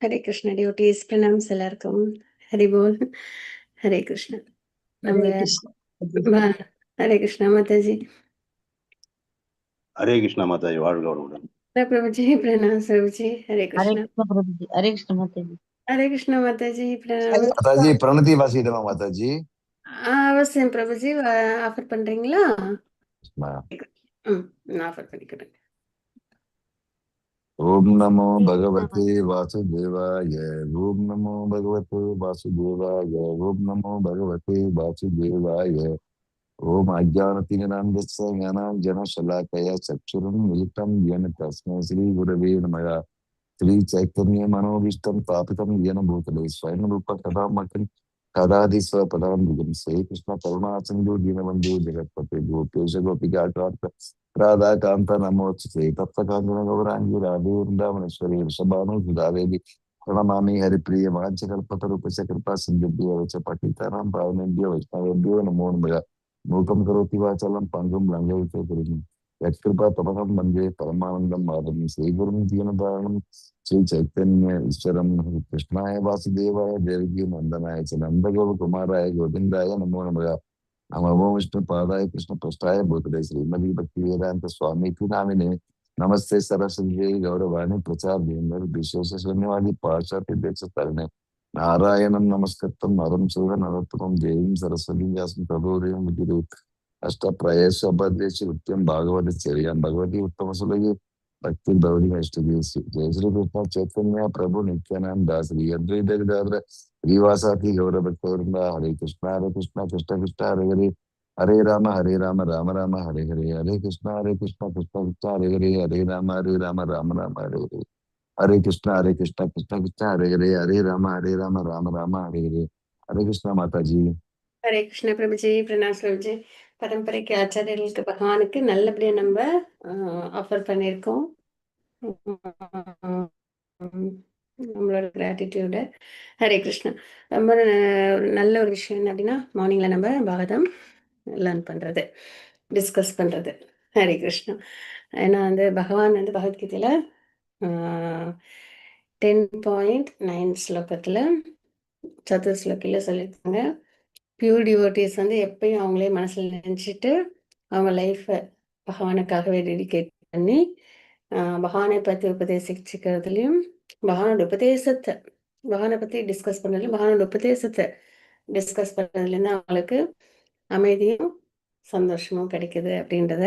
हरे Krishna devotees प्रणाम எல்லாருக்கும் ஹரி போல் ஹரே கிருஷ்ண நம்ம हरे कृष्ण। ஹரே கிருஷ்ண மாதாஜி हरे कृष्णा माता जी வாழ்க வளமுடன் பிரபுஜி பிரणाम பிரபுஜி हरे कृष्ण प्रभु जी। हरे कृष्ण माता जी। हरे कृष्ण माताजी प्रणाम माताजी प्रणति वासिदमा माताजी அவசியம் பிரபுஜி ஆஃபர் பண்றீங்களா हाँ। நான் ஆஃபர் பண்ணிக்கிறேன் ओम नमो भगवते वासुदेवाय ओम नमो भगवते वासुदेवाय ओम नमो भगवते वासुदेवाय ओम अज्ञानतिमिरान्धस्य ज्ञानाञ्जनशलाकया चक्षुरुन्मिलितं येन तस्मै श्रीगुरवे नमः श्रीचैतन्यमनोभीष्टं स्थापितं येन भूतले स्वयं रूप कदा मह्यं कदादि स्वपदान्वितं श्रीकृष्ण करुणासिन्धु दीनबन्धु जगत्पते गोपेश गोपिकाकान्त राधाकान्त नमोऽस्तुते तप्तकाञ्चन गौराङ्गी राधे वृन्दावनेश्वरी वृषभानुसुधादेवी प्रणमामि हरिप्रिय वाञ्छकल्पतरूपस्य कृपा सिन्धुभ्यो च पठितानां पावनेभ्यो वैष्णवेभ्यो नमो नमः मूकं करोति वाचालं पङ्गुं लङ्घयित्वा करोमि यत्कृपा तपनं वन्दे परमानन्दं माधवं श्रीगुरुं दीनदारणं श्री चैतन्य ईश्वरं कृष्णाय वासुदेवाय देवकी नंदनाय च नंदगोपकुमाराय गोविंदाय नमो नमः नमो विष्णुपादाय कृष्णपृष्ठाय भूतले श्रीमती भक्तिवेदांत स्वामी नामिने नमस्ते सरस्वती गौरवाणी प्रचार विशेष शून्यवादी पाश्चात्य देश तरणे नारायणं नमस्कृतं नरं चैव नरोत्तमं देवीं सरस्वतीं व्यासं ततो अष्टप्रयेषु अभद्रेषु नित्यं भागवते चर्यां भगवती उत्तमसुलभे भक्ति भवति नैष्ठिकी जय श्री कृष्ण चैतन्य प्रभु नित्यानंद दास श्री अद्वैत गदाधर श्रीवासादि गौर भक्तवृंद हरे कृष्ण कृष्ण कृष्ण हरे हरे हरे राम राम राम हरे हरे हरे कृष्ण कृष्ण कृष्ण हरे राम राम राम हरे हरे हरे कृष्ण कृष्ण कृष्ण हरे राम राम राम हरे हरे हरे कृष्ण माता जी ஹரே கிருஷ்ண பிரபுஜி பிரणाम பிரபுஜி பரம்பரைக்கு ஆச்சாரியர்களுக்கு பகவானுக்கு நல்லபடியா நம்ம ஆஃபர் பண்ணியிருக்கோம் நம்மளோட கிராட்டிடியூட ஹரே கிருஷ்ணா ரொம்ப ஒரு நல்ல ஒரு விஷயம் என்ன அப்படின்னா மார்னிங்ல நம்ம பாகவதம் லேர்ன் பண்றது டிஸ்கஸ் பண்றது ஹரே கிருஷ்ணா ஏன்னா வந்து பகவான் வந்து பகவத்கீதையில 10.9 ஸ்லோகத்துல சதுர்ஸ்லோகில சொல்லியிருக்காங்க பியூர் டிவோட்டிஸ் வந்து எப்பயும் அவங்களே மனசுல நினைச்சிட்டு அவங்க லைஃப்பை பகவானுக்காகவே டெடிகேட் பண்ணி பகவானை பற்றி உபதேசிச்சுக்கிறதுலையும் பகவானோட உபதேசத்தை பகவானை பற்றி டிஸ்கஸ் பண்ணுறதுலையும் பகவானோட உபதேசத்தை டிஸ்கஸ் பண்ணுறதுலேருந்து அவங்களுக்கு அமைதியும் சந்தோஷமும் கிடைக்குது அப்படின்றத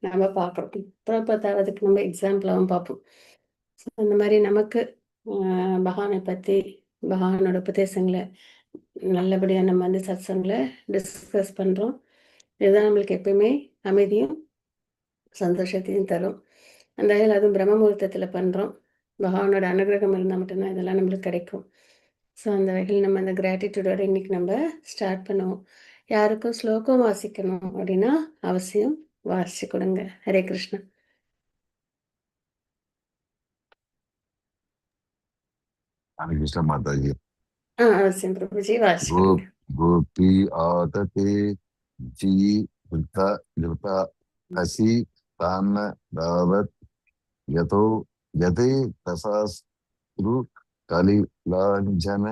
நம்ம பார்க்குறோம். இப்போ பார்த்தாவதுக்கு நம்ம எக்ஸாம்பிளாகவும் பார்ப்போம். ஸோ அந்த மாதிரி நமக்கு பகவானை பற்றி பகவானோட உபதேசங்களை நல்லபடியாக நம்ம வந்து சத்சங்களை டிஸ்கஸ் பண்ணுறோம். இதுதான் நம்மளுக்கு எப்பயுமே அமைதியும் சந்தோஷத்தையும் தரும். அந்த வகையில் அதுவும் பிரம்ம முகூர்த்தத்தில் பண்ணுறோம். பகவானோட அனுகிரகம் இருந்தால் மட்டும்தான் இதெல்லாம் நம்மளுக்கு கிடைக்கும். ஸோ அந்த வகையில் நம்ம அந்த கிராட்டிடியூடோட இன்னைக்கு நம்ம ஸ்டார்ட் பண்ணுவோம். யாருக்கும் ஸ்லோகம் வாசிக்கணும் அப்படின்னா அவசியம் வாசிச்சு கொடுங்க. ஹரே கிருஷ்ணா. हरे कृष्ण माता जी அவசியம் பிரபுஜி வாசிச்சு கொடுங்க. गोपी आदते जी घृता घृता हसी तान दावत यतो यते तसास्त्रु कलिलांजन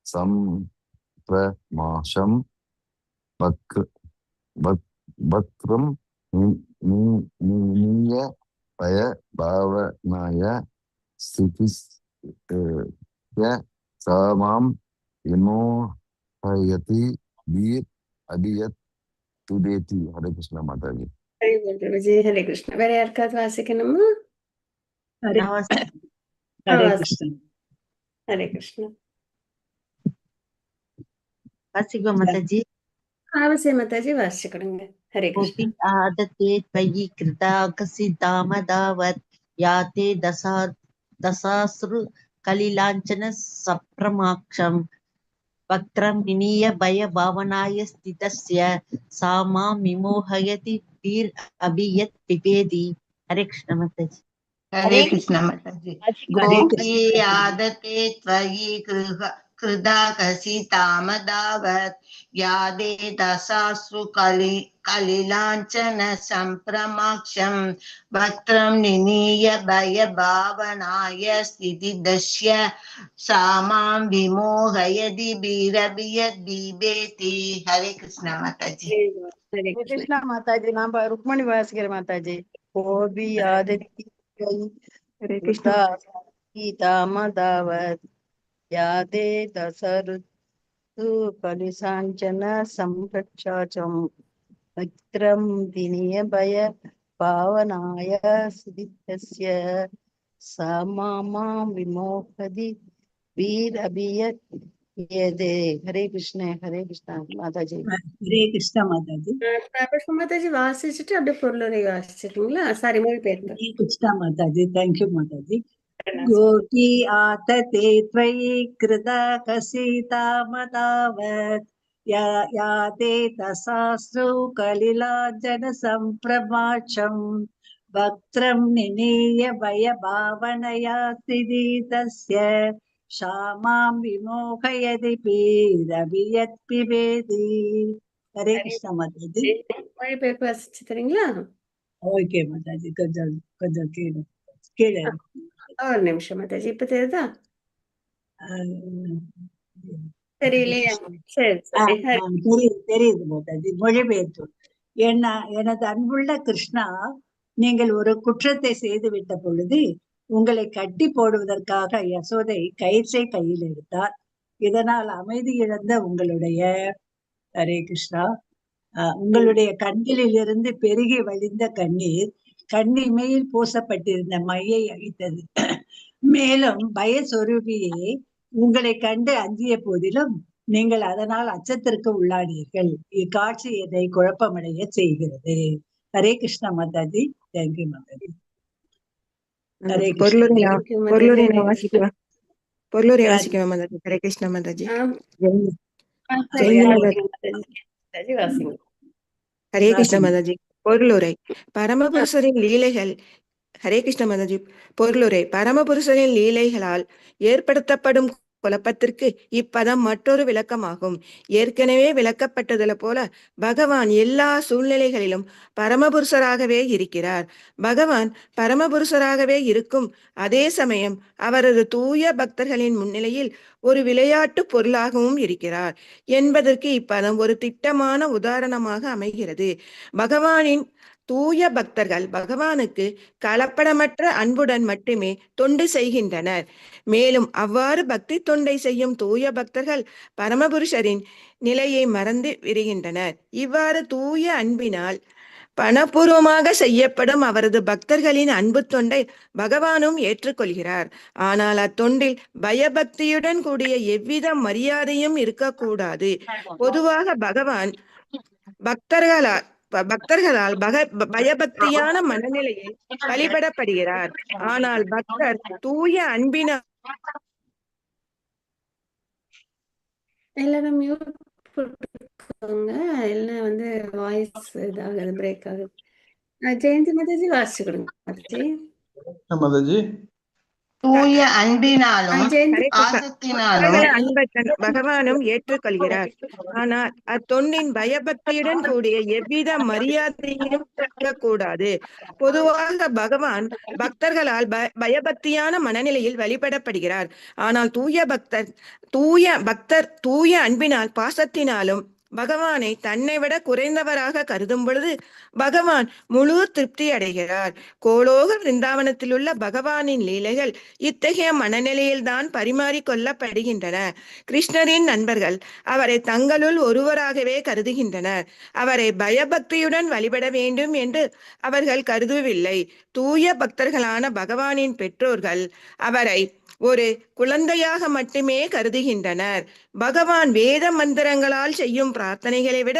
संप्रमाशम वक्त्रम नीय पय भावनाय स्थिति सामाम विमोहयति वीर अभियत तुदेति हरे कृष्ण माता जी ஹரே போல் பிரபுஜி. ஹரே கிருஷ்ணா. வேற யாருக்காவது வாசிக்கணுமா? हरे कृष्ण। ஹரே கிருஷ்ணா. वासिका माता जी। அவசியம் மாதாஜி வாசிச்சு கொடுங்க. ஹரே கிருஷ்ணா. गोपी आदते त्वयि कृता कसितामदावत् याते दशाश्रु कलिलाञ्छन सप्रमाक्षं वक्त्रं विनीय भय भावनाय स्थितस्य सा मां विमोहयति वीर अभियत् पिबेति। हरे कृष्ण माता जी। हरे कृष्ण माता जी। गोपी आदते त्वयि कृदाकसि तामदावत् यादे दशाश्रु कलिलाञ्छन सम्प्रमाक्षं वक्त्रं निनीय भयभावनाय स्थितिदस्य सा मां विमोहयति बीरबियद्दीपेति. हरे कृष्ण माताजी. हरे कृष्ण. கிருஷ்ணா மாதாஜி. நான் ருக்மணி வாசிக்கிறேன் மாதாஜி. கோபி ஆதித்ய हरे कृष्ण கீதாமதாவத் யாதே தசருத்து கலிசாஞ்சன சம்பிரச்சாச்சம் வக்ரம் தினிய பய பாவனாய சிதித்தஸ்ய சமாமாம் விமோகதி வீரபியத் யதே. ஹரே கிருஷ்ண மாதாஜி. हरे कृष्ण माताजी. புஷ்பா மாதாஜி வாசிச்சுட்டு அப்படியே பொருளுரை வாசிச்சிருக்கீங்களா? சாரி, மொழிபெயர்ப்பு. हरे कृष्ण माताजी. थैंक यू माताजी. गोपी आतते त्वयि कृता कसिता मतावत् या ते तसाश्रु कलिलाञ्जन सम्प्रमाक्षं वक्त्रं निनीय भयभावनया स्थितितस्य क्षामां विमोहयति पीरभियत्पिबेति. हरे कृष्ण माताजी. மொழிபெயர்ப்பு வாசிச்சு தரீங்களா? ओके माताजी. கொஞ்சம் கீழே ஒரு நிமிஷம் மாதாஜி. இப்ப தெரியுதா? தெரியலையா? சரி சரி. தெரியுது மாதாஜி. மொழிபெயர்ப்பு. எனது அன்புள்ள கிருஷ்ணா, நீங்கள் ஒரு குற்றத்தை செய்து விட்ட பொழுது உங்களை கட்டி போடுவதற்காக யசோதை கயிற்றை கையில் எடுத்தார். இதனால் அமைதி இழந்த உங்களுடைய ஹரே கிருஷ்ணா உங்களுடைய கண்களில் இருந்து பெருகி வழிந்த கண்ணீர் கண்ணிமையில் பூசப்பட்டிருந்த மையை அழித்தது. மேலும் பயஸ்வரூபியே, உங்களை கண்டு அஞ்சிய போதிலும் நீங்கள் அதனால் அச்சத்திற்கு உள்ளானீர்கள். இக்காட்சி என்னை குழப்பமடைய செய்கிறது. ஹரே கிருஷ்ண மாதாஜி. தேங்க்யூ மாதாஜி. ஹரே பொருளுரை கிருஷ்ண. வாசிக்குவா மாதாஜி. ஹரே கிருஷ்ண மாதாஜி. மாதாஜி வாசிங்க. ஹரே கிருஷ்ண மாதாஜி. பொருளுரை. பரமபுருஷரின் லீலைகள். ஹரே கிருஷ்ண மாதாஜி. பொருளுரை. பரமபுருஷரின் லீலைகளால் ஏற்படுத்தப்படும் குழப்பத்திற்கு இப்பதம் மற்றொரு விளக்கமாகும். ஏற்கனவே விளக்கப்பட்டது போல பகவான் எல்லா சூழ்நிலைகளிலும் பரமபுருஷராகவே இருக்கிறார். பகவான் பரமபுருஷராகவே இருக்கும் அதே சமயம் அவரது தூய பக்தர்களின் முன்னிலையில் ஒரு விளையாட்டு பொருளாகவும் இருக்கிறார் என்பதற்கு இப்பதம் ஒரு திட்டமான உதாரணமாக அமைகிறது. பகவானின் தூய பக்தர்கள் பகவானுக்கு கலப்படமற்ற அன்புடன் மட்டுமே தொண்டு செய்கின்றனர். மேலும் அவ்வாறு பக்தி தொண்டை செய்யும் தூய பக்தர்கள் பரமபுருஷரின் நிலையை மறந்து விடுகின்றனர். இவ்வாறு தூய அன்பினால் பணபூர்வமாக செய்யப்படும் அவரது பக்தர்களின் அன்பு தொண்டை பகவானும் ஏற்றுக்கொள்கிறார். ஆனால் அத்தொண்டில் பயபக்தியுடன் கூடிய எவ்வித மரியாதையும் இருக்கக்கூடாது. பொதுவாக பகவான் பக்தர்களால் பயபக்தியான மனநிலையில் வழிபடப்படுகிறார். ஆனால் பக்தர் தூய அன்பினால் எல்லாரும் மியூட் போட்டுக்கோங்க. எல்லாம் வந்து வாய்ஸ் இதாகுது, பிரேக் ஆகுது. ஜெயந்தி மாதாஜி வாசிச்சு கொடுங்க மாதாஜி. மாதாஜி. தூய அன்பினாலும் ஜெயந்தி ஆசத்தினாலும் அன்பை பகவானும் ஏற்றுக்கொள்கிறார். ஆனால் அத்தொண்டின் பயபக்தியுடன் கூடிய எவ்வித மரியாதையும் கூடாது. பொதுவாக பகவான் பக்தர்களால் பயபக்தியான மனநிலையில் வழிபடப்படுகிறார். ஆனால் தூய அன்பினால் பாசத்தினாலும் பகவானை தன்னை விட குறைந்தவராக கருதும் பொழுது பகவான் முழு திருப்தி அடைகிறார். கோலோக விருந்தாவனத்தில் உள்ள பகவானின் லீலைகள் இத்தகைய மனநிலையில்தான் பரிமாறிக்கொள்ளப்படுகின்றன. கிருஷ்ணரின் நண்பர்கள் அவரை தங்களுள் ஒருவராகவே கருதுகின்றனர். அவரை பயபக்தியுடன் வழிபட வேண்டும் என்று அவர்கள் கருதவில்லை. தூய பக்தர்களான பகவானின் பெற்றோர்கள் அவரை ஒரு குழந்தையாக மட்டுமே கருதுகின்றனர். பகவான் வேத மந்திரங்களால் செய்யும் பிரார்த்தனைகளை விட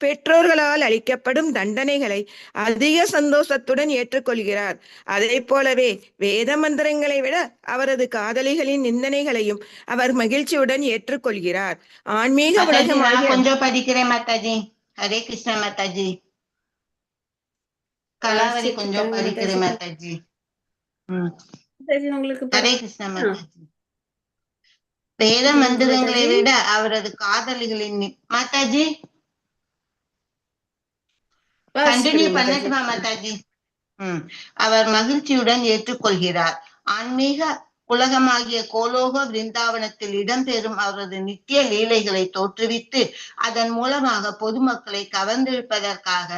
பெற்றோர்களால் அளிக்கப்படும் தண்டனைகளை அதிக சந்தோஷத்துடன் ஏற்றுக்கொள்கிறார். அதே போலவே வேத மந்திரங்களை விட அவரது காதலிகளின் நிந்தனைகளையும் அவர் மகிழ்ச்சியுடன் ஏற்றுக்கொள்கிறார். ஆன்மீக உலகமாக கொஞ்சம் படிக்கிறேன் மாதாஜி. ஹரே கிருஷ்ண மாதாஜி. கலாவதி கொஞ்சம் படிக்கிறேன் மாதாஜி. உங்களுக்கு ஹரே கிருஷ்ண மாதாஜி. வேத ஜெயந்தி மந்திரங்களை மாதாஜி. விட அவரது காதலிகளின் மாதாஜி கண்டினியூ வாசிக்கிறேங்க மாதாஜி. பண்ணட்டுமா மாதாஜி? அவர் மகிழ்ச்சியுடன் ஏற்றுக்கொள்கிறார். ஆன்மீக உலகமாகிய கோலோக விருந்தாவனத்தில் இடம்பெறும் அவரது நித்திய லீலைகளை தோற்றுவித்து அதன் மூலமாக பொதுமக்களை கவர்ந்திருப்பதற்காக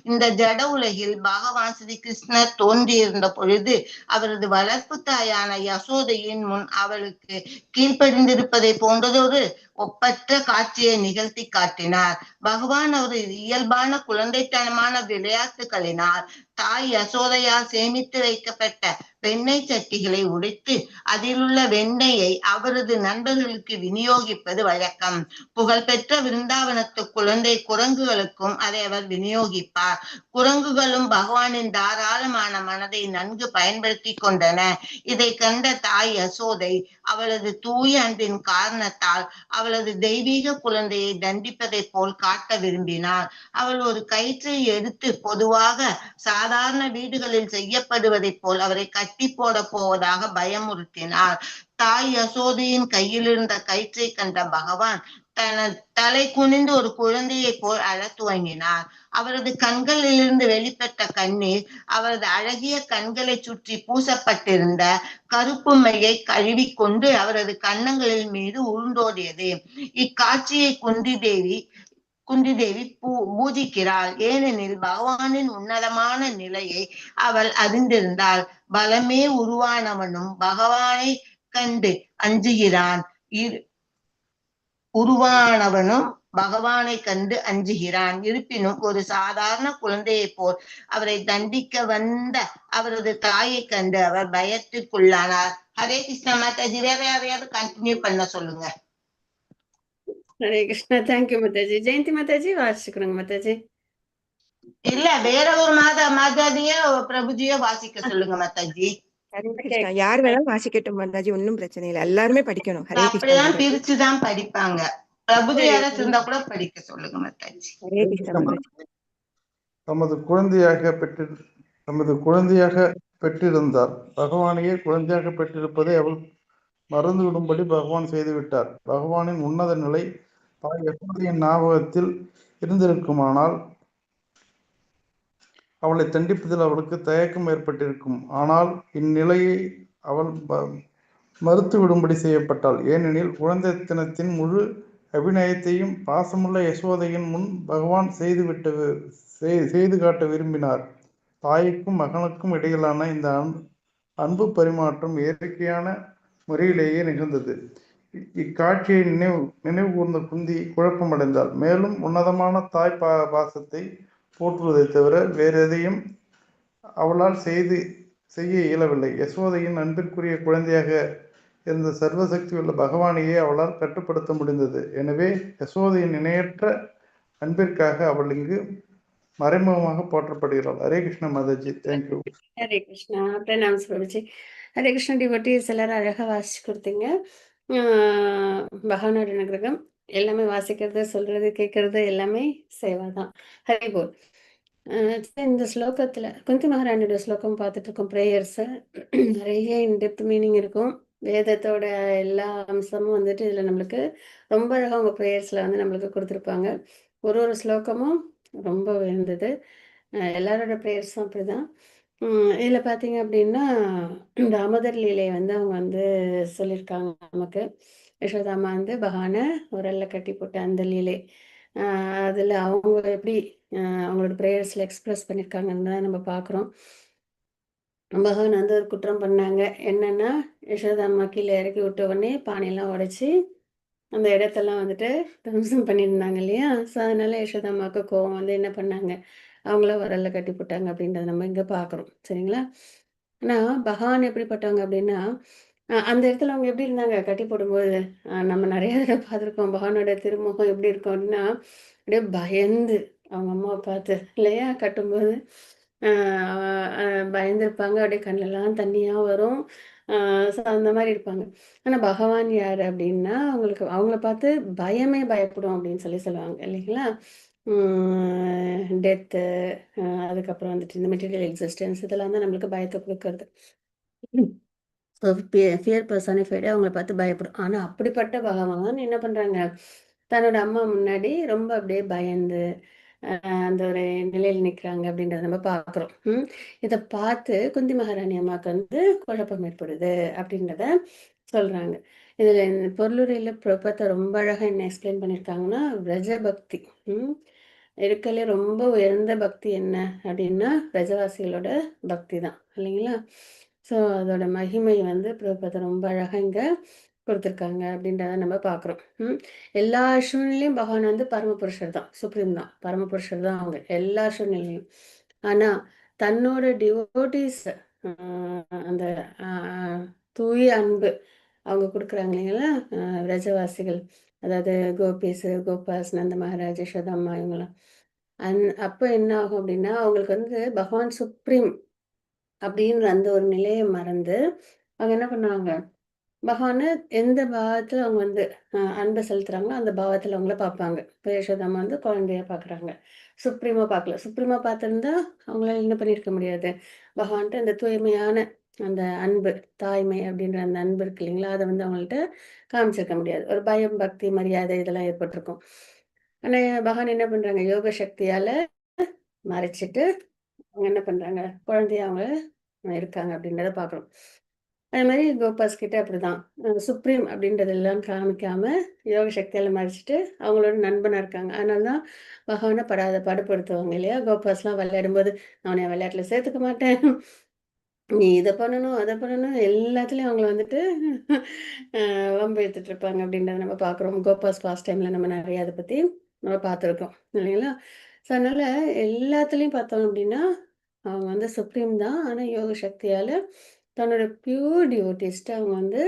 இந்த ஜட உலகில் பகவான் ஸ்ரீ கிருஷ்ணர் தோன்றியிருந்த பொழுது அவரது வளர்ப்பு தாயான யசோதையின் முன் அவளுக்கு கீழ்ப்படிந்திருப்பதை போன்றதொரு ஒப்பற்ற காட்சியை நிகழ்த்தி காட்டினார். பகவான் அவரது இயல்பான குழந்தைத்தனமான விளையாட்டுகளினால் தாய் யசோதையால் சேமித்து வைக்கப்பட்ட வெண்ணெய் சட்டிகளை உடைத்து அதிலுள்ள வெண்ணெயை அவரது நண்பர்களுக்கு விநியோகிப்பது வழக்கம். புகழ்பெற்ற விருந்தாவனத்து குழந்தை குரங்குகளுக்கும் அதை அவர் விநியோகிப்பார். குரங்குகளும் பகவானின் தாராளமான மனதை நன்கு பயன்படுத்தி கொண்டன. இதை கண்ட தாய் யசோதை அவளது தூய அன்பின் காரணத்தால் அவளது தெய்வீக குழந்தையை தண்டிப்பதை போல் காட்ட விரும்பினார். அவள் ஒரு கயிற்றை எடுத்து பொதுவாக சாதாரண வீடுகளில் செய்யப்படுவதைப் போல் அவரை கட்டி போட போவதாக பயமுறுத்தினார். தாய் யசோதையின் கையில் இருந்த கயிற்றை கண்ட பகவான் தனது தலை குனிந்து ஒரு குழந்தையை போல் அழத் துவங்கினார். அவரது கண்களிலிருந்து வெளிப்பட்ட கண்ணீர் அவரது அழகிய கண்களை சுற்றி பூசப்பட்டிருந்த கருப்பு மையை கழுவிக்கொண்டு அவரது கன்னங்களில் மீது உருண்டோடியது. இக்காட்சியை குந்தி தேவி பூஜிக்கிறாள். ஏனெனில் பகவானின் உன்னதமான நிலையை அவள் அறிந்திருந்தாள். பலமே உருவானவனும் பகவானை கண்டு அஞ்சுகிறான். இருப்பினும் ஒரு சாதாரண குழந்தையை போல் அவரை தண்டிக்க வந்த அவரது தாயை கண்டு அவர் பயத்திற்குள்ளானார். ஹரே கிருஷ்ணா மாதாஜி. வேற யாரையாவது கண்டினியூ பண்ண சொல்லுங்க. ஹரே கிருஷ்ணா. தேங்க்யூ மாதாஜி. ஜெயந்தி மாதாஜி வாசிக்கிறோங்க மாதாஜி. இல்ல வேற ஒரு மாதாஜியோ பிரபுஜியோ வாசிக்க சொல்லுங்க மாதாஜி. ஹரே கிருஷ்ணா. யார் வேணாலும் வாசிக்கட்டும் மாதாஜி, ஒன்னும் பிரச்சனை இல்லை. எல்லாருமே படிக்கணும். ஹரே கிருஷ்ணா அப்படிதான் மாதாஜி. பிரிச்சுதான் படிப்பாங்க. பிரபுஜி யாராச்சும் இருந்தா கூட படிக்க சொல்லுங்க மாதாஜி. ஹரே கிருஷ்ணா மாதாஜி. தமது குழந்தையாக பெற்றிருந்தார். பகவானையே குழந்தையாக பெற்றிருப்பதை அவள் மறந்துவிடும்படி பகவான் செய்துவிட்டார். பகவானின் உன்னத நிலை தாய் யசோதையின் ஞாபகத்தில் இருந்திருக்குமானால் அவளை தண்டிப்பதில் அவளுக்கு தயக்கம் ஏற்பட்டிருக்கும். ஆனால் இந்நிலையை அவள் மறுத்து விடும்படி செய்யப்பட்டாள். ஏனெனில் குழந்தைத்தனத்தின் முழு அபிநயத்தையும் பாசமுள்ள யசோதையின் முன் பகவான் செய்து காட்ட விரும்பினார். தாய்க்கும் மகனுக்கும் இடையிலான இந்த அன்பு பரிமாற்றம் இயற்கையான முறையிலேயே நிகழ்ந்தது. இக்காட்சியை நினைவு கூர்ந்த குந்தி குழப்பமடைந்தாள். மேலும் உன்னதமான தாய் பாசத்தை போற்றுவதை தவிர வேறு எதையும் அவளால் செய்ய இயலவில்லை. யசோதையின் அன்பிற்குரிய குழந்தையாக இருந்த சர்வசக்தி உள்ள பகவானையே அவளால் கட்டுப்படுத்த முடிந்தது. எனவே யசோதையின் இணையற்ற அன்பிற்காக அவள் இங்கு மறைமுகமாக போற்றப்படுகிறாள். ஹரே கிருஷ்ண மாதாஜி. தேங்க்யூ. ஹரே கிருஷ்ணா. பிரணாம்ஸ் பிரபுஜி. ஹரே கிருஷ்ணா. டிவோட்டீஸ் எல்லாரும் அழகா வாசிச்சு கொடுத்தீங்க. பகவானோட அனுகிரகம் எல்லாமே வாசிக்கிறது, சொல்றது, கேட்கறது எல்லாமே சேவாதான். ஹரி போல். இந்த ஸ்லோகத்துல குந்தி மகாராணியோட ஸ்லோகம் பார்த்துட்டு இருக்கோம். ப்ரேயர்ஸ் நிறைய இன்டெப்த் மீனிங் இருக்கும். வேதத்தோட எல்லா அம்சமும் வந்துட்டு இதுல நம்மளுக்கு ரொம்ப அழகா உங்க ப்ரேயர்ஸ்ல வந்து நம்மளுக்கு கொடுத்துருப்பாங்க. ஒரு ஸ்லோகமும் ரொம்ப உயர்ந்தது. எல்லாரோட ப்ரேயர்ஸும் அப்படிதான். இதுல பாத்தீங்க அப்படின்னா இந்த அமுதர் லீலை வந்து அவங்க வந்து சொல்லியிருக்காங்க நமக்கு. யசோதாமா வந்து பகவானை உரல்ல கட்டி போட்ட அந்த லீலை அதுல அவங்க எப்படி அவங்களோட ப்ரேயர்ஸ்ல எக்ஸ்பிரஸ் பண்ணியிருக்காங்கன்னு தான் நம்ம பார்க்குறோம். பகவான் வந்து ஒரு குற்றம் பண்ணாங்க. என்னன்னா யசோதாமா கீழே இறக்கி விட்ட உடனே பானையெல்லாம் உடைச்சி அந்த இடத்தெல்லாம் வந்துட்டு தம்சம் பண்ணியிருந்தாங்க இல்லையா? ஸோ அதனால யசோதாமாவுக்கு கோவம் வந்து என்ன பண்ணாங்க, அவங்கள உரல்ல கட்டி போட்டாங்க அப்படின்றத நம்ம இங்கே பார்க்குறோம். சரிங்களா? ஆனால் பகவான் எப்படிப்பட்டவங்க அப்படின்னா அந்த இடத்துல அவங்க எப்படி இருந்தாங்க கட்டி போடும்போது, நம்ம நிறைய தடவை பார்த்துருக்கோம். பகவானோட திருமுகம் எப்படி இருக்கும் அப்படின்னா அப்படியே பயந்து அவங்க அம்மாவை பார்த்து இல்லையா கட்டும்போது பயந்துருப்பாங்க. அப்படியே கண்ணெல்லாம் தண்ணியாக வரும். ஸோ அந்த மாதிரி இருப்பாங்க. ஆனால் பகவான் யார் அப்படின்னா அவங்கள பார்த்து பயமே பயப்படும் அப்படின்னு சொல்லுவாங்க இல்லைங்களா? டெத்து, அதுக்கப்புறம் வந்துட்டு இந்த மெட்டீரியல் எக்ஸிஸ்டன்ஸ் இதெல்லாம் தான் நம்மளுக்கு பயத்தை கொடுக்கறது. ஃபியர் பர்சனிஃபைடு அவங்கள பார்த்து பயப்படும். ஆனால் அப்படிப்பட்ட பகவான் என்ன பண்ணுறாங்க, தன்னோட அம்மா முன்னாடி ரொம்ப அப்படியே பயந்து அந்த ஒரு நிலையில் நிற்கிறாங்க அப்படின்றத நம்ம பார்க்குறோம். இதை பார்த்து குந்தி மகாராணி அம்மாவுக்கு வந்து குழப்பம் ஏற்படுது அப்படின்றத சொல்கிறாங்க. இதில் இந்த பொருளுரையில் பிரபத்தை ரொம்ப அழகாக என்ன எக்ஸ்பிளைன் பண்ணியிருக்காங்கன்னா, விரஜ பக்தி இருக்கலே ரொம்ப உயர்ந்த பக்தி என்ன அப்படின்னா பிரஜவாசிகளோட பக்தி தான் இல்லைங்களா. ஸோ அதோட மகிமை வந்து பிரபத்தை ரொம்ப அழகாக இங்கே கொடுத்துருக்காங்க அப்படின்றத நம்ம பார்க்குறோம். எல்லா சூழ்நிலையும் பகவான் வந்து பரமபுருஷர் தான், சுப்ரீம் தான், பரமபுருஷர் தான் அவங்க எல்லா சூழ்நிலையும். ஆனால் தன்னோட டிவோட்டிஸ் அந்த தூய அன்பு அவங்க கொடுக்குறாங்க இல்லைங்களா, விரஜவாசிகள், அதாவது கோபிஸ், கோபாஸ், நந்த மகாராஜ், யசோதாம்மா இவங்களாம். அப்போ என்ன ஆகும் அப்படின்னா அவங்களுக்கு வந்து பகவான் சுப்ரீம் அப்படின்ற அந்த ஒரு நிலையை மறந்து அவங்க என்ன பண்ணுவாங்க, பகவானை எந்த பாவத்தில் அவங்க வந்து அன்பை செலுத்துறாங்களோ அந்த பாவத்தில் அவங்கள பார்ப்பாங்க. இப்போ யசோதாம்மா வந்து குழந்தைய பார்க்குறாங்க, சுப்ரீமாக பார்க்கல. சுப்ரீமாக பார்த்துருந்தா அவங்களால என்ன பண்ணியிருக்க முடியாது, பகவான்கிட்ட அந்த தூய்மையான அந்த அன்பு, தாய்மை அப்படின்ற அந்த அன்பு இருக்கு இல்லைங்களா, அதை வந்து அவங்கள்ட்ட காமிச்சிருக்க முடியாது. ஒரு பயம், பக்தி, மரியாதை இதெல்லாம் ஏற்பட்டிருக்கும். ஆனால் பகவான் என்ன பண்ணுறாங்க, யோக சக்தியால் மறைச்சிட்டு அவங்க என்ன பண்ணுறாங்க, குழந்தைய அவங்க இருக்காங்க அப்படின்றத பார்க்குறோம். அதே மாதிரி கோபாஸ் கிட்ட அப்படிதான் சுப்ரீம் அப்படின்றதெல்லாம் காமிக்காம யோக சக்தியால் மறைச்சிட்டு அவங்களோட நண்பனாக இருக்காங்க. அதனால தான் பகவானை பாடுபடுத்துவாங்க இல்லையா. கோபாஸ்லாம் விளையாடும்போது அவனை விளையாட்டில் சேர்த்துக்க மாட்டேன், நீ இதை பண்ணணும் அதை பண்ணணும், எல்லாத்துலேயும் அவங்கள வந்துட்டு வம்பு எடுத்துட்டு இருப்பாங்க அப்படின்றத நம்ம பார்க்குறோம். கோபாஸ் பாஸ்ட் டைமில் நம்ம நிறைய அதை பற்றி நம்ம பார்த்துருக்கோம் இல்லைங்களா. ஸோ அதனால் எல்லாத்துலேயும் பார்த்தோம் அப்படின்னா அவங்க வந்து சுப்ரீம் தான். ஆனால் யோக சக்தியால் தன்னோட பியூர் டிவோட்டிஸ்ட்டை அவங்க வந்து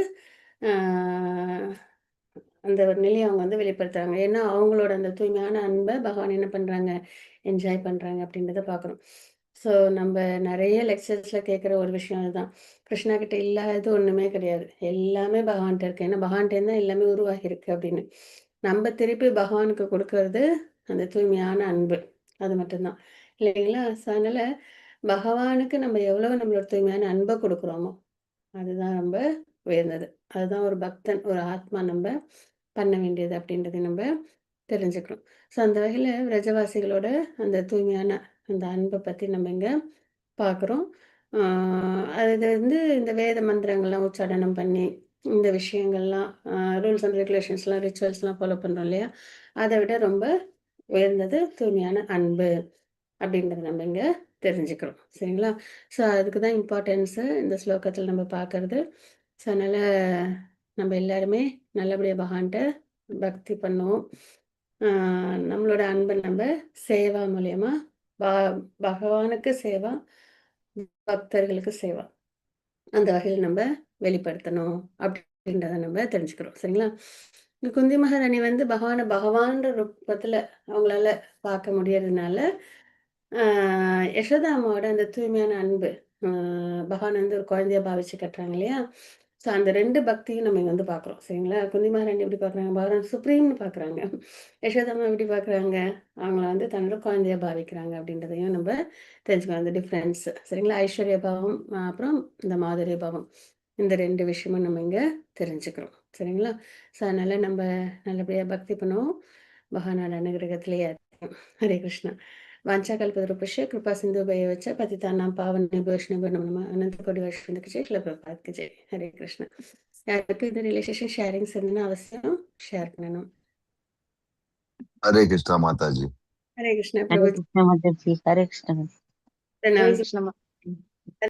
அந்த ஒரு நிலையை அவங்க வந்து வெளிப்படுத்துறாங்க. ஏன்னா அவங்களோட அந்த தூய்மையான அன்பை பகவான் என்ன பண்ணுறாங்க, என்ஜாய் பண்ணுறாங்க அப்படின்றத பார்க்குறோம். ஸோ நம்ம நிறைய லெக்சர்ஸில் கேட்குற ஒரு விஷயம் அதுதான், கிருஷ்ணா கிட்ட இல்லாதது ஒன்றுமே கிடையாது, எல்லாமே பகவான்கிட்ட இருக்குது. ஏன்னா பகவான்கிட்ட தான் எல்லாமே உருவாகிருக்கு அப்படின்னு. நம்ம திருப்பி பகவானுக்கு கொடுக்கறது அந்த தூய்மையான அன்பு, அது மட்டும்தான் இல்லைங்களா. ஸோ அதனால் பகவானுக்கு நம்ம எவ்வளோ நம்மளோட தூய்மையான அன்பை கொடுக்குறோமோ அதுதான் ரொம்ப உயர்ந்தது. அதுதான் ஒரு பக்தன், ஒரு ஆத்மா நம்ம பண்ண வேண்டியது அப்படின்றத நம்ம தெரிஞ்சுக்கணும். ஸோ அந்த வகையில் விரஜவாசிகளோட அந்த தூய்மையான அந்த அன்பை பற்றி நம்ம இங்கே பார்க்குறோம். அது வந்து இந்த வேத மந்திரங்கள்லாம் உச்சாடனம் பண்ணி இந்த விஷயங்கள்லாம் ரூல்ஸ் அண்ட் ரெகுலேஷன்ஸ்லாம் ரிச்சுவல்ஸ்லாம் ஃபாலோ பண்ணுறோம் இல்லையா, அதை விட ரொம்ப உயர்ந்தது தூய்மையான அன்பு அப்படின்றத நம்ம இங்கே தெரிஞ்சுக்கிறோம் சரிங்களா. ஸோ அதுக்கு தான் இம்பார்ட்டன்ஸு இந்த ஸ்லோகத்தில் நம்ம பார்க்கறது. ஸோ அதனால் நம்ம எல்லாருமே நல்லபடியாக பகவான்கிட்ட பக்தி பண்ணுவோம். நம்மளோட அன்பை நம்ம சேவா மூலயமா பகவானுக்கு சேவா, பக்தர்களுக்கு சேவா, அந்த வகையில் நம்ம வெளிப்படுத்தணும் அப்படின்றத நம்ம தெரிஞ்சுக்கிறோம் சரிங்களா. இந்த குந்தி மகாராணி வந்து பகவான்ற ரூபத்தில் அவங்களால பார்க்க முடியறதுனால யசோதா அம்மாவோட அந்த தூய்மையான அன்பு, பகவான் வந்து ஒரு குழந்தைய பாவிச்சு கட்டுறாங்க இல்லையா. ஸோ அந்த ரெண்டு பக்தியும் நம்ம இங்கே வந்து பார்க்குறோம் சரிங்களா. குந்தி மகாராணி எப்படி பார்க்குறாங்க, பகவான் சுப்ரீம்னு பார்க்குறாங்க. யசோதாம்மா எப்படி பார்க்குறாங்க, அவங்கள வந்து தன்னோட குழந்தைய பாவிக்கிறாங்க அப்படின்றதையும் நம்ம தெரிஞ்சுக்கணும், அந்த டிஃப்ரென்ஸ் சரிங்களா. ஐஸ்வர்ய பாவம் அப்புறம் இந்த மாதுரிய பாவம், இந்த ரெண்டு விஷயமும் நம்ம இங்கே தெரிஞ்சுக்கிறோம் சரிங்களா. ஸோ அதனால் நம்ம நல்லபடியாக பக்தி பண்ணுவோம், பகவானோட அனுகிரகத்திலேயே. ஹரே கிருஷ்ணா. वाञ्छाकल्पतरुभ्यश्च कृपा सिन्धुभ्यश्च पतितानां पावनेभ्यो वैष्णवेभ्यो नमः। अनन्तकोटि वैष्णवके जय, शिला प्रभुपाद की जय. हरे कृष्ण. யாருக்கு இந்த ரிலேஷன் ஷேரிங்ஸ் இருந்ததுன்னா அவசியம் ஷேர் பண்ணணும். हरे कृष्णा माता जी. ஹரே கிருஷ்ணா हरे பிரபு. कृष्ण माता जी, हरे कृष्ण। हरे कृष्ण